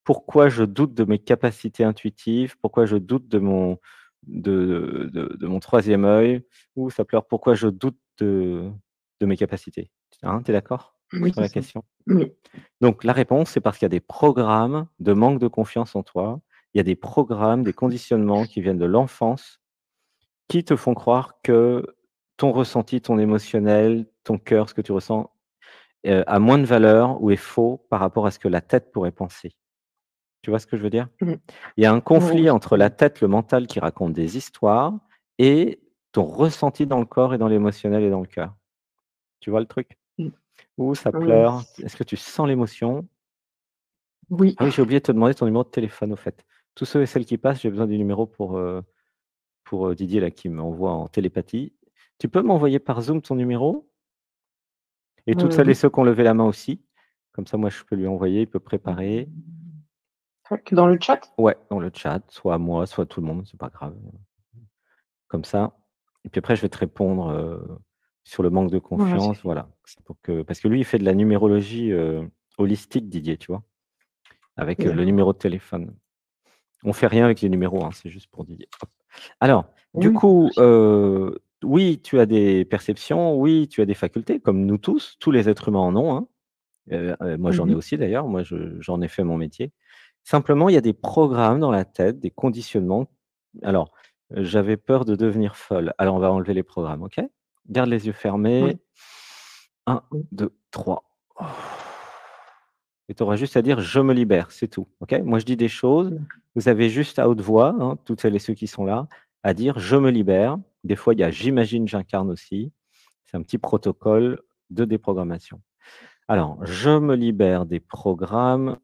pourquoi je doute de mes capacités intuitives, pourquoi je doute de mon troisième œil, ou ça pleure pourquoi je doute de mes capacités. Hein, tu es d'accord Oui, sur c'est la ça. question? Oui. Donc la réponse, c'est parce qu'il y a des programmes de manque de confiance en toi. Il y a des programmes, des conditionnements qui viennent de l'enfance, qui te font croire que ton ressenti, ton émotionnel, ton cœur, ce que tu ressens, a moins de valeur ou est faux par rapport à ce que la tête pourrait penser. Tu vois ce que je veux dire? Mmh. Il y a un Oh, conflit oui. entre la tête, le mental qui raconte des histoires et ton ressenti dans le corps et dans l'émotionnel et dans le cœur. Tu vois le truc? Mmh. Ouh, ça Heu, pleure. Est-ce que tu sens l'émotion? oui. Ah oui, j'ai oublié de te demander ton numéro de téléphone au fait. Tous ceux et celles qui passent, j'ai besoin du numéro pour, Didier là qui m'envoie en télépathie. Tu peux m'envoyer par Zoom ton numéro? Et toutes celles et Oui. ceux qui ont levé la main aussi. Comme ça, moi, je peux lui envoyer, il peut préparer. Tac, dans le chat? Ouais, dans le chat, soit à moi, soit à tout le monde, c'est pas grave. Comme ça et puis après je vais te répondre, sur le manque de Ouais, c'est confiance, fait. voilà. C'est pour que parce que lui, il fait de la numérologie, holistique Didier, tu vois? Avec, le D'accord. numéro de téléphone. On fait rien avec les numéros, hein, c'est juste pour Didier. Hop. Alors, du Oui, pas de coup, souci. oui, tu as des perceptions, oui, tu as des facultés comme nous tous les êtres humains en ont, hein. Moi Mmh j'en ai mh. aussi d'ailleurs, moi j'en ai fait mon métier. Simplement, il y a des programmes dans la tête, des conditionnements. Alors, j'avais peur de devenir folle. Alors on va enlever les programmes, OK? Garde les yeux Oui, fermés. Un, oui. 2, 3. Et tu auras juste à dire: «Je me libère», c'est tout, OK? Moi je dis des choses, D'accord. vous avez juste à haute voix, hein, toutes celles et ceux qui sont là, à dire: «Je me libère». Des fois, il y a «j'imagine», «j'incarne» aussi. C'est un petit protocole de déprogrammation. Alors, je me libère des programmes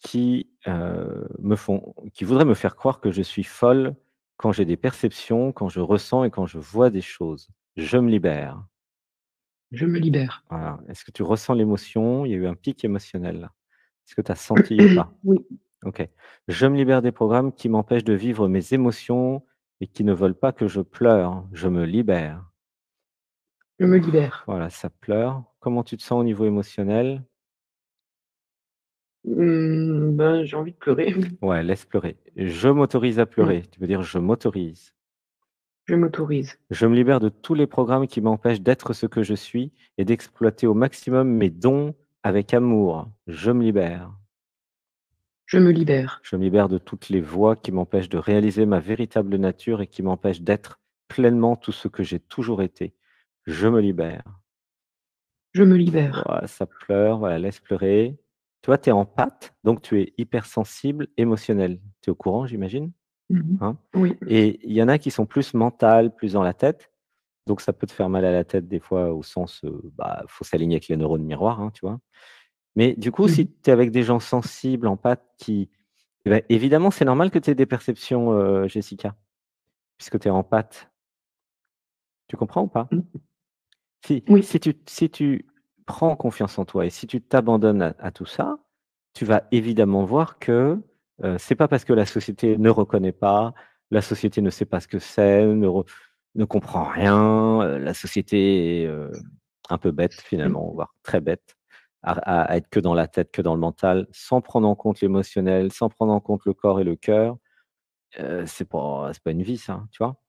qui voudraient me faire croire que je suis folle quand j'ai des perceptions, quand je ressens et quand je vois des choses. Je me libère. Je me libère. Voilà. Est-ce que tu ressens l'émotion? Il y a eu un pic émotionnel là. Est-ce que tu as senti ou pas? Oui, OK. Je me libère des programmes qui m'empêchent de vivre mes émotions et qui ne veulent pas que je pleure. Je me libère. je me libère. Voilà, ça pleure. Comment tu te sens au niveau émotionnel? Ben, j'ai envie de pleurer. Ouais, laisse pleurer. Je m'autorise à Mmh. pleurer. Tu veux dire je m'autorise. Je m'autorise. Je me libère de tous les programmes qui m'empêchent d'être ce que je suis et d'exploiter au maximum mes dons avec amour. Je me libère. Je me libère. Je me libère de toutes les voies qui m'empêchent de réaliser ma véritable nature et qui m'empêchent d'être pleinement tout ce que j'ai toujours été. Je me libère. Je me libère. Voilà, ça pleure, voilà, laisse pleurer. Toi, tu es empathe, donc tu es hypersensible, émotionnel. Tu es au courant, j'imagine? Mmh mh. Hein? Oui. Et il y en a qui sont plus mentales, plus dans la tête. Donc ça peut te faire mal à la tête des fois au sens, bah, faut s'aligner avec les neurones miroirs, hein, tu vois? Mais du coup, Mmh si mh. tu es avec des gens sensibles, empathes qui eh bah, évidemment, c'est normal que tu aies des perceptions, Jessica, puisque tu es empathe. Tu comprends ou pas? Mmh. Si Oui. si tu prends confiance en toi et si tu t'abandonnes à tout ça, tu vas évidemment voir que, c'est pas parce que la société ne reconnaît pas, la société ne sait pas ce que c'est, ne comprend rien, la société est, un peu bête Mmh. finalement, voire très bête, à être que dans la tête, que dans le mental, sans prendre en compte l'émotionnel, sans prendre en compte le corps et le cœur, c'est pas une vie ça, tu vois?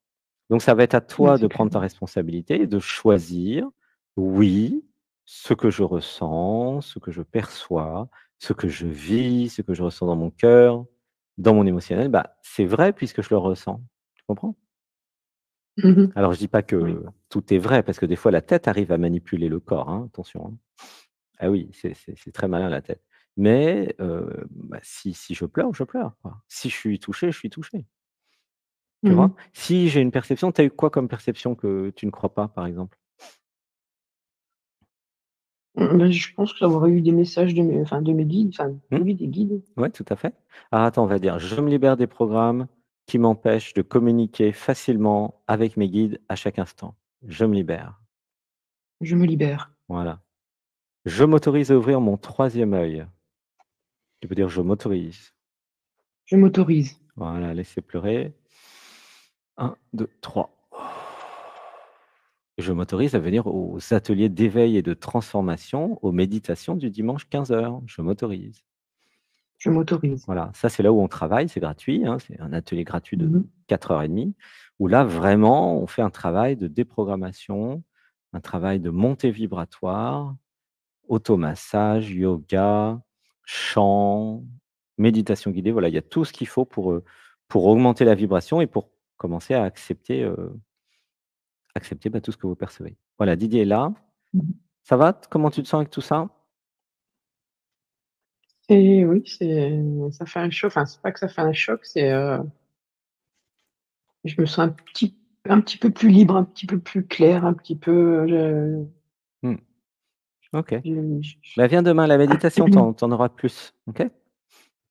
Donc ça va être à Ouais, toi de c'est clair. prendre ta responsabilité et de choisir, oui, ce que je ressens, ce que je perçois, ce que je vis, ce que je ressens dans mon cœur, dans mon émotionnel, bah, c'est vrai puisque je le ressens. Tu comprends? Mmh mh. Alors je dis pas Oui. que tout est vrai parce que des fois la tête arrive à manipuler le corps, hein, attention, hein. Ah oui, c'est très malin la tête. Mais bah, si je pleure, je pleure, quoi. Si je suis touché, je suis touché. Tu Mmh mh. vois? Si j'ai une perception, tu as eu quoi comme perception que tu ne crois pas, par exemple? Bah, je pense avoir eu des messages de mes guides, enfin, Mmh? oui, des guides. Ouais, tout à fait. Alors attends, on va dire: «Je me libère des programmes qui m'empêchent de communiquer facilement avec mes guides à chaque instant. Je me libère». Je me libère. Voilà. «Je m'autorise à ouvrir mon troisième œil». Tu peux dire: «Je m'autorise». Je m'autorise. Voilà, laissez pleurer. 1, 2, 3. Je m'autorise à venir aux ateliers d'éveil et de transformation, aux méditations du dimanche 15 heures. Je m'autorise. Je m'autorise. Voilà, ça c'est là où on travaille, c'est gratuit, hein, c'est un atelier gratuit de Mmh. 4 h 30 où là vraiment on fait un travail de déprogrammation, un travail de montée vibratoire, automassage, yoga, chant, méditation guidée. Voilà, il y a tout ce qu'il faut pour augmenter la vibration et pour commencer à accepter, tout ce que vous percevez. Voilà, Didier est là. Mmh. Ça va? Comment tu te sens avec tout ça? Et oui, ça fait un choc, enfin, c'est pas que ça fait un choc, je me sens un petit peu plus libre, un petit peu plus clair, un petit peu, Mmh, OK. je Bah, viens demain à la méditation, tu en auras plus, OK?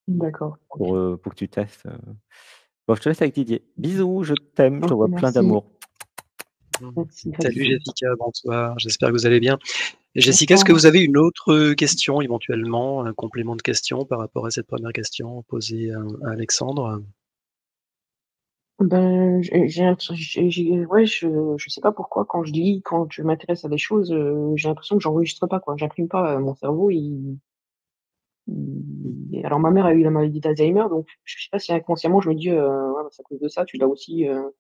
d'accord, OK. Pour que tu testes. Bon, je te laisse avec Didier. Bisous, je t'aime, je OK, t'envoie plein merci. d'amour. Mmh. Merci, Salut merci. Jessica, bonsoir, j'espère que vous allez bien. Et Jessica, est-ce que Bonsoir. vous avez une autre question éventuellement, un complément de question par rapport à cette première question posée à Alexandre? Ben, j'ai un tr j'ai ouais, je sais pas pourquoi quand je m'intéresse à des choses, j'ai l'impression que j'enregistre pas, quoi. J'imprime pas, mon cerveau Mmh. alors ma mère a eu la maladie d'Alzheimer, donc je sais pas si inconsciemment je me dis: «Ouais, bah, c'est à cause de ça, tu l'as aussi», vous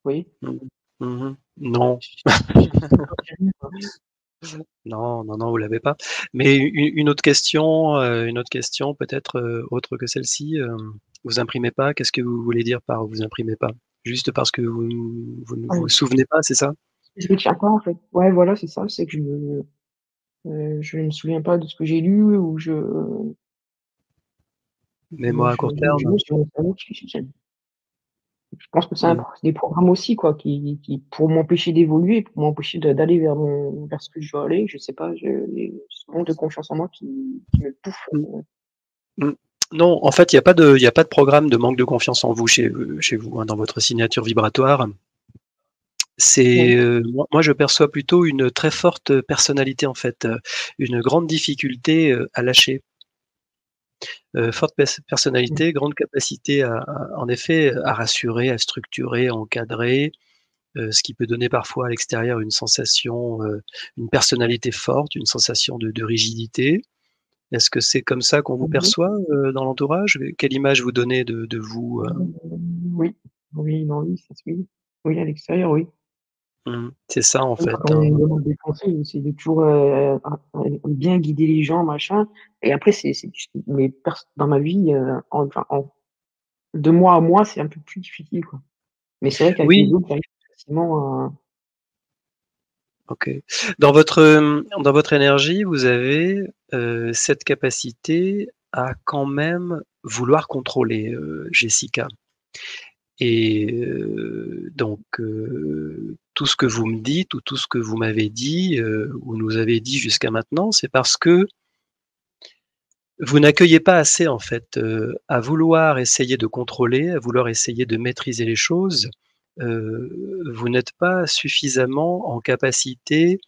voyez? Mmh. Mmh. Non, J'arrive pas. non, non, non, vous l'avez pas. Mais une autre question peut-être, autre que celle-ci, vous imprimez pas, qu'est-ce que vous voulez dire par vous imprimez pas? Juste parce que vous ne vous Ouais, souvenez pas, c'est ça? je retiens pas, en fait. Ouais, voilà, c'est ça, c'est que je me souviens pas de ce que j'ai lu ou Mémoire à court je terme? me sur mon cerveau qui fonctionne. Je pense que Mmh. c'est des programmes aussi, quoi, qui pour m'empêcher d'évoluer, pour m'empêcher d'aller vers ce que je veux aller, je sais pas, ce manque de confiance en moi qui me bouffe, Mmh. Mmh. Non, en fait, il y a pas de programme de manque de confiance en vous chez vous, hein, dans votre signature vibratoire. ouais. C'est, moi je perçois plutôt une très forte personnalité en fait, une grande difficulté, à lâcher. Forte Mmh. personnalité, grande capacité en effet, à rassurer, à structurer, à encadrer, ce qui peut donner parfois à l'extérieur une sensation, une personnalité forte, une sensation de rigidité. Est-ce que c'est comme ça qu'on vous Mmh. perçoit, dans l'entourage? Quelle image vous donnez de vous, Oui. Oui, non, oui, ça se oui. Oui, à l'extérieur, oui. C'est ça en Oui, fait, quand on hein. me demande des conseils, j'essaie de toujours, bien guider les gens, machin et après c'est mais dans ma vie, en de moi à moi, c'est un peu plus difficile, quoi. Mais c'est vrai qu'avec les Oui, autres, j'arrive facilement à OK. Dans votre énergie, vous avez, cette capacité à quand même vouloir contrôler, Jessica et donc tout ce que vous me dites ou tout ce que vous m'avez dit, ou nous avez dit jusqu'à maintenant, c'est parce que vous n'accueillez pas assez en fait, à vouloir essayer de contrôler, à vouloir essayer de maîtriser les choses, vous n'êtes pas suffisamment en capacité,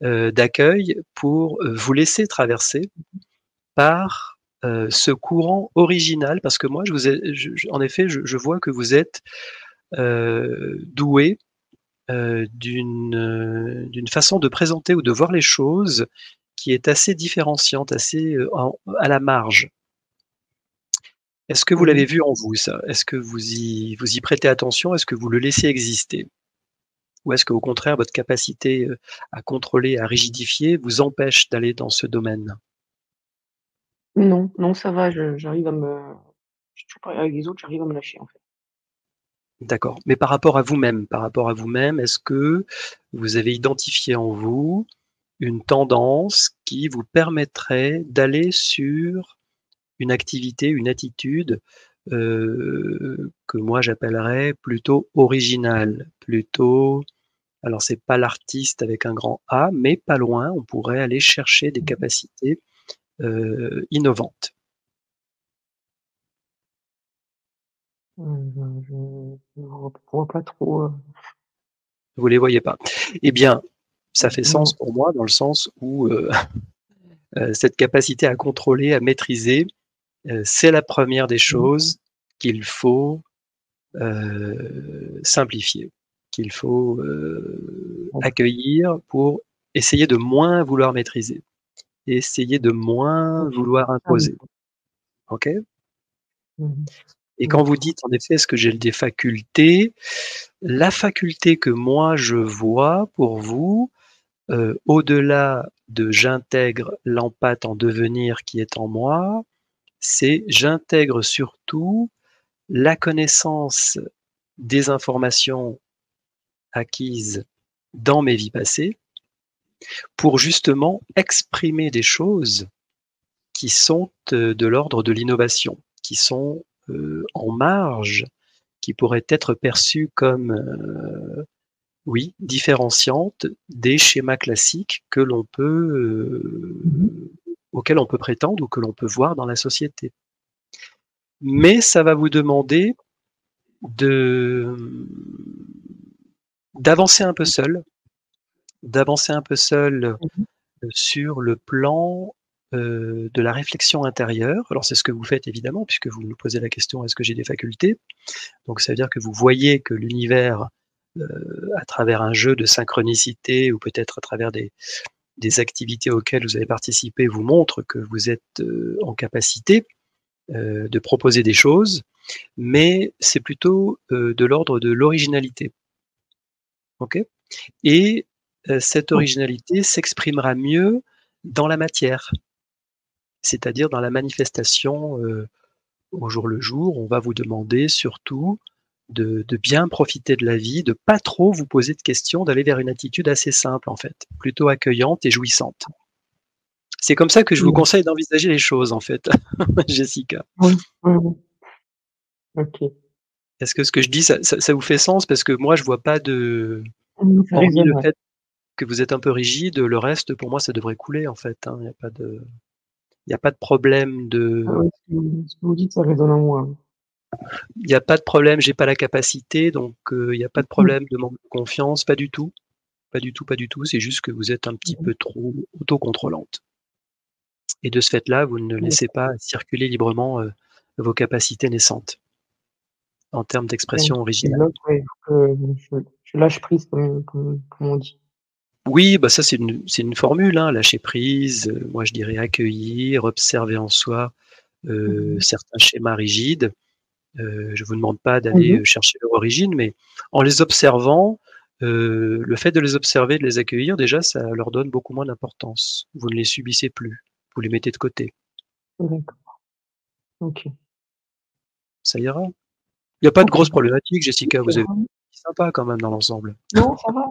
d'accueil pour, vous laisser traverser par, ce courant original. Parce que moi je vous ai je en effet, je vois que vous êtes, doué, d'une façon de présenter ou de voir les choses qui est assez différenciante, assez, à la marge. Est-ce que vous mmh l'avez mh. vu en vous ça? Est-ce que vous y prêtez attention? Est-ce que vous le laissez exister? Ou est-ce qu'au contraire votre capacité, à contrôler, à rigidifier vous empêche d'aller dans ce domaine? Non, non, ça va, j'arrive à me je suis toujours pareil avec les autres, j'arrive à me lâcher, en fait. D'accord, mais par rapport à vous-même, est-ce que vous avez identifié en vous une tendance qui vous permettrait d'aller sur une activité, une attitude, que moi j'appellerais plutôt originale, plutôt alors c'est pas l'artiste avec un grand A, mais pas loin, on pourrait aller chercher des Mmh capacités, innovantes. je vois pas trop, Vous les voyez pas? Eh bien, ça fait sens non. pour moi dans le sens où, cette capacité à contrôler, à maîtriser, c'est la première des Mmh choses qu'il faut, simplifier, qu'il faut, mh. accueillir pour essayer de moins vouloir maîtriser, essayer de moins OK. vouloir Ah oui. imposer. Ok. Mmh. Et quand vous D'accord. dites en effet, est-ce que j'ai des facultés, la faculté que moi je vois pour vous, au-delà de j'intègre l'empathe en devenir qui est en moi, c'est j'intègre surtout la connaissance des informations acquises dans mes vies passées pour justement exprimer des choses qui sont de l'ordre de l'innovation, qui sont en marge, qui pourraient être perçues comme oui, différenciantes des schémas classiques que l'on peut, Mmh. auxquels on peut prétendre ou que l'on peut voir dans la société. Mais ça va vous demander de d'avancer un peu seul, d'avancer un peu seul Mmh. sur le plan de la réflexion intérieure. Alors c'est ce que vous faites évidemment, puisque vous nous posez la question est-ce que j'ai des facultés? Donc ça veut dire que vous voyez que l'univers, à travers un jeu de synchronicité ou peut-être à travers des activités auxquelles vous avez participé vous montre que vous êtes en capacité de proposer des choses, mais c'est plutôt de l'ordre de l'originalité. Ok. Et cette OK. originalité s'exprimera mieux dans la matière, c'est-à-dire dans la manifestation au jour le jour. On va vous demander surtout de bien profiter de la vie, de pas trop vous poser de questions, d'aller vers une attitude assez simple en fait, plutôt accueillante et jouissante. C'est comme ça que je vous Mmh. conseille d'envisager les choses en fait, Jessica. Oui, oui, oui. OK. Est-ce que ce que je dis, ça vous fait sens? Parce que moi, je vois pas de Mmh, ça hormis résonne, le ouais. fait que vous êtes un peu rigide, le reste pour moi ça devrait couler en fait, hein. Il y a pas de problème Ah de oui, ce que vous dites, ça résonne en moi, oui. il y a pas de problème, j'ai pas la capacité donc il y a pas de Mmh. problème de manque de confiance, pas du tout, pas du tout, pas du tout. C'est juste que vous êtes un petit Mmh. peu trop autocontrôlante et de ce fait-là, vous ne Mmh. laissez pas circuler librement, vos capacités naissantes en termes Donc d'expression je originale. développe, ouais, il faut que je lâche prise comme on dit. Oui, bah, ça c'est une formule, hein, lâcher prise, moi je dirais accueillir, observer en soi, Mmh. certains schémas rigides. Je vous demande pas Mmh d'aller, mh. chercher leur origine, mais en les observant, le fait de les observer, de les accueillir, déjà ça leur donne beaucoup moins d'importance. Vous ne les subissez plus, vous les mettez de côté. D'accord. OK. Ça ira. Il y a pas de OK. grosses problématiques, Jessica, OK, vous avez ouais. c'est sympa quand même dans l'ensemble. Non, ça va.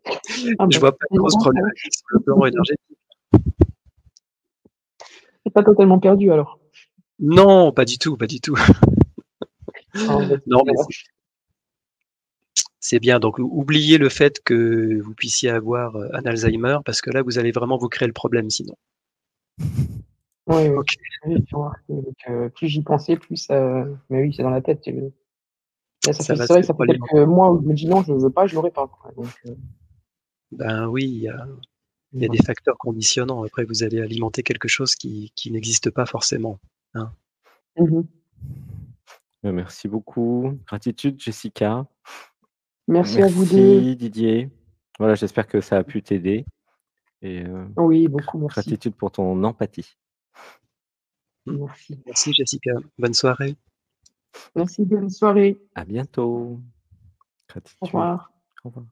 Ah Je bah, vois pas de c'est grosses bon, ça va. problématiques sur le plan énergétique. C'est pas totalement perdu alors? Non, pas du tout, pas du tout. Ah bah, Non, mais ça va. c'est bien, donc oubliez le fait que vous puissiez avoir, un Alzheimer parce que là, vous allez vraiment vous créer le problème sinon. Oui, oui. OK, Oui, je vois. Donc plus j'y pensais, plus mais oui, c'est dans la tête, là, ça ça fait va c'est vrai se que ça fait quelques réalimenter. mois où je me dis: «Non, je veux pas», je l'aurais pas, quoi, donc Ben oui, il y a des voilà. facteurs conditionnants. Après, vous allez alimenter quelque chose qui n'existe pas forcément, hein. Mmh mh. Merci beaucoup. Gratitude Jessica. Merci à vous 2. Merci Didier. Voilà, j'espère que ça a pu t'aider et Oui, beaucoup, merci. gratitude pour ton empathie. Mmh. Merci. Merci Jessica, bonne soirée. Merci, bonne soirée. À bientôt. Au Gratitude. revoir. Au revoir.